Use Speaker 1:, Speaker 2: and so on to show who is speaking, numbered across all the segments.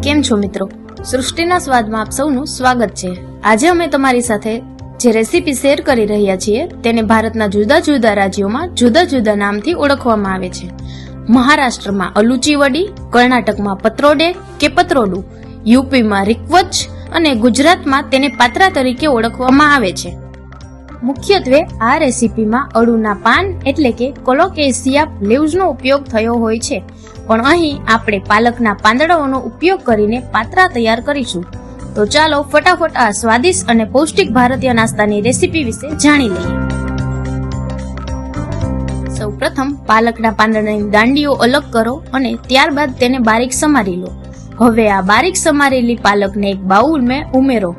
Speaker 1: કેમ છો મિત્રો? સૃષ્ટિના સ્વાદમાં આપ સૌનું સ્વાગત છે. આજે અમે તમારી સાથે જે રેસીપી શેર કરી રહ્યા છીએ તેને ભારતના જુદા જુદા રાજ્યોમાં જુદા જુદા નામથી ઓળખવામાં આવે છે. મહારાષ્ટ્રમાં અલુચી વડી, કર્ણાટકમાં પત્રોડે કે પત્રોડું, યુપીમાં રિકવચ અને ગુજરાતમાં તેને પાત્રા તરીકે ઓળખવામાં આવે છે. મુખ્યત્વે આ રેસીપીમાં અળુના પાન એટલે કે કોલોકેસિયા લીવ્સનો ઉપયોગ થયો હોય છે, પણ અહીં આપણે પાલકના પાંદડાઓનો ઉપયોગ કરીને પાત્રા તૈયાર કરીશું. તો ચાલો ફટાફટ આ સ્વાદિષ્ટ અને પૌષ્ટિક ભારતીય નાસ્તાની રેસીપી વિશે જાણી લઈએ. સૌપ્રથમ પાલકના પાંદડાની દાંડીઓ અલગ કરો અને ત્યારબાદ તેને બારીક સમારી લો. હવે આ બારીક સમારેલી પાલકને એક બાઉલમાં ઉમેરો.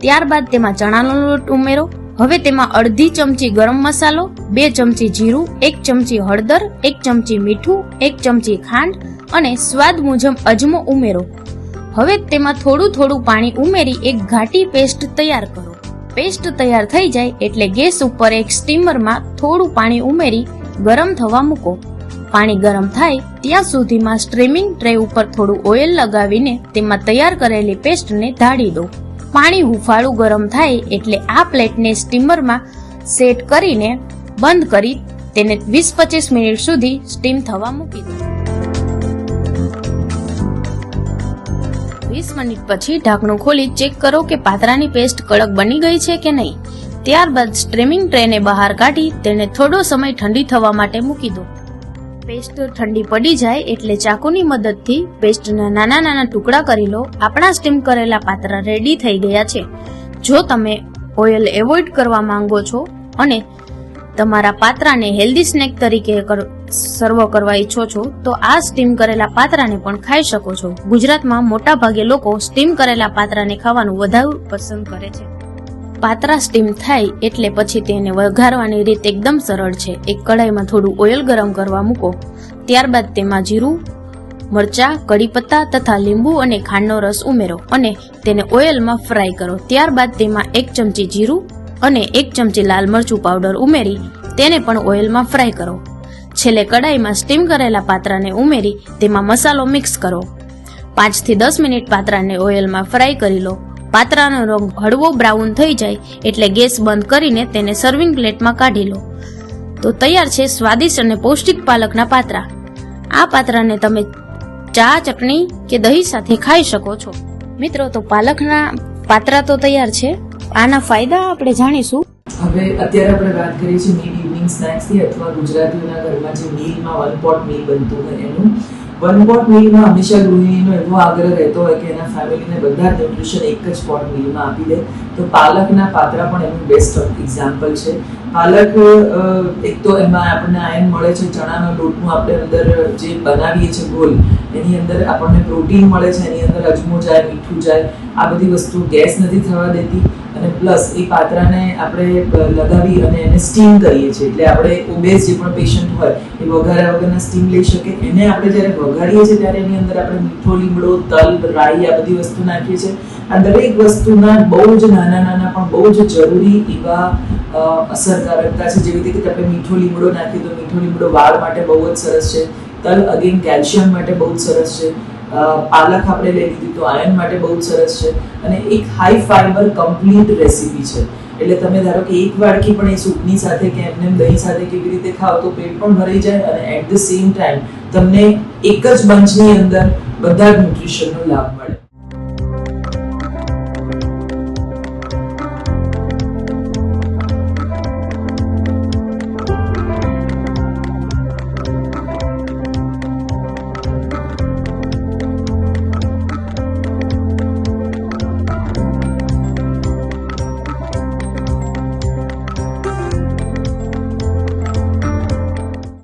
Speaker 1: ત્યારબાદ તેમાં ચણાનો લોટ ઉમેરો. હવે તેમાં અડધી ચમચી ગરમ મસાલો, 2 ચમચી જીરું, 1 ચમચી હળદર, 1 ચમચી મીઠું, 1 ચમચી ખાંડ અને સ્વાદ મુજબ અજમો ઉમેરો. હવે તેમાં થોડું થોડું પાણી ઉમેરી એક ઘાટી પેસ્ટ તૈયાર કરો. પેસ્ટ તૈયાર થઈ જાય એટલે ગેસ ઉપર એક સ્ટીમરમાં થોડું પાણી ઉમેરી ગરમ થવા મૂકો. પાણી ગરમ થાય ત્યાં સુધીમાં સ્ટ્રીમિંગ ટ્રે ઉપર થોડું ઓઇલ લગાવીને તેમાં તૈયાર કરેલી પેસ્ટને ઢાળી દો. પાણી હુંફાળું ગરમ થાય એટલે આ પ્લેટને સ્ટીમરમાં સેટ કરીને બંધ કરી તેને 20-25 મિનિટ સુધી સ્ટીમ થવા મૂકી દો. 20 મિનિટ પછી ઢાંકણું ખોલી ચેક કરો કે પાત્રાની પેસ્ટ કડક બની ગઈ છે કે નહીં. ત્યારબાદ સ્ટ્રીમિંગ ટ્રેને બહાર કાઢી તેને થોડો સમય ઠંડી થવા માટે મૂકી દો. પેસ્ટ ઠંડી પડી જાય એટલે ચાકુની મદદથી પેસ્ટના નાના નાના ટુકડા કરી લો. આપણા સ્ટીમ કરેલા પાત્રા રેડી થઈ ગયા છે. જો તમે ઓઇલ એવોઇડ કરવા માંગો છો અને તમારા પાત્રાને હેલ્ધી સ્નેક તરીકે સર્વ કરવા ઈચ્છો છો તો આ સ્ટીમ કરેલા પાત્રાને પણ ખાઈ શકો છો. ગુજરાતમાં મોટા ભાગે લોકો સ્ટીમ કરેલા પાત્રાને ખાવાનું વધારે પસંદ કરે છે. પાત્રા સ્ટીમ થાય એટલે પછી તેને વઘારવાની રીત એકદમ સરળ છે. એક કઢાઈમાં થોડું ઓઇલ ગરમ કરવા મૂકો. ત્યારબાદ તેમાં જીરું, મરચા, કડી પત્તા તથા લીંબુ અને ખાંડનો રસ ઉમેરો અને તેને ઓઇલમાં ફ્રાય કરો. ત્યારબાદ તેમાં 1 ચમચી જીરું અને 1 ચમચી લાલ મરચું પાવડર ઉમેરી તેને પણ ઓઇલમાં ફ્રાય કરો. છેલ્લે કઢાઈમાં સ્ટીમ કરેલા પાત્રાને ઉમેરી તેમાં મસાલો મિક્સ કરો. 5 થી 10 મિનિટ પાત્રાને ઓઇલમાં ફ્રાય કરી લો. પાત્રાનો રંગ હળવો બ્રાઉન થઈ જાય એટલે ગેસ બંધ કરીને તેને સર્વિંગ પ્લેટમાં કાઢી લો. તો તૈયાર છે સ્વાદિષ્ટ અને પૌષ્ટિક પાલકના પાત્રા. આ પાત્રાને તમે ચા, ચટણી કે દહીં સાથે ખાઈ શકો છો. મિત્રો, તો પાલકના પાત્રા તો તૈયાર છે. આના ફાયદા આપણે જાણીશું.
Speaker 2: હવે અત્યારે આપણે વાત કરીએ છીએ મિડ ઇવનિંગ સ્નેક્સની અથવા ગુજરાતીઓના ઘરમાં જે મીલમાં 1 પોટ મીલ બનતું હોય એનું. 1 પોટ મીલમાં હંમેશા ગૃહિણીનો એવો આગ્રહ રહેતો હોય કે એના ફેમિલીને બધા ન્યુટ્રિશન એક જ પોટ મીલમાં આપી દે. તો પાલકના પાત્રા પણ એનું બેસ્ટ એક્ઝામ્પલ છે. પાલક એક તો એમાં આપણને આયર્ન મળે છે. ચણાનો લોટનું આપણે અંદર જે બનાવીએ છીએ ગોલ, એની અંદર આપણને પ્રોટીન મળે છે. એની અંદર અજમો જાય, મીઠું જાય. આ બધી વસ્તુ ગેસ નથી થવા દેતી. અને પ્લસ એ પાત્રાને આપણે લગાવી અને એને સ્ટીમ કરીએ છીએ એટલે આપણે ઓબેસ જે પણ પેશન્ટ હોય એ વઘાર્યા વગરના સ્ટીમ લઈ શકે. એને આપણે જ્યારે વઘારીએ છીએ ત્યારે એની અંદર આપણે મીઠો લીમડો, તલ, રાઈ આ બધી વસ્તુ નાખીએ છીએ. આ દરેક વસ્તુના બહુ જ નાના નાના પણ બહુ જ જરૂરી એવા અસરકારકતા છે. જેવી રીતે આપણે મીઠો લીમડો નાખીએ તો મીઠો લીમડો વાળ માટે બહુ જ સરસ છે. તલ અગેન કેલ્શિયમ માટે બહુ જ સરસ છે. પાલક આપણે લઈ લીધી તો આયર્ન માટે બહુ જ સરસ છે. અને એક હાઈ ફાઈબર કમ્પ્લીટ રેસીપી છે. એટલે તમે ધારો કે એક વાડકી પણ એ સૂપની સાથે કે એમને દહીં સાથે કેવી રીતે ખાઓ તો પેટ પણ ભરાઈ જાય અને એટ ધ સેમ ટાઈમ તમને એક જ બંચની અંદર બધા જ ન્યુટ્રિશનનો લાભ મળે.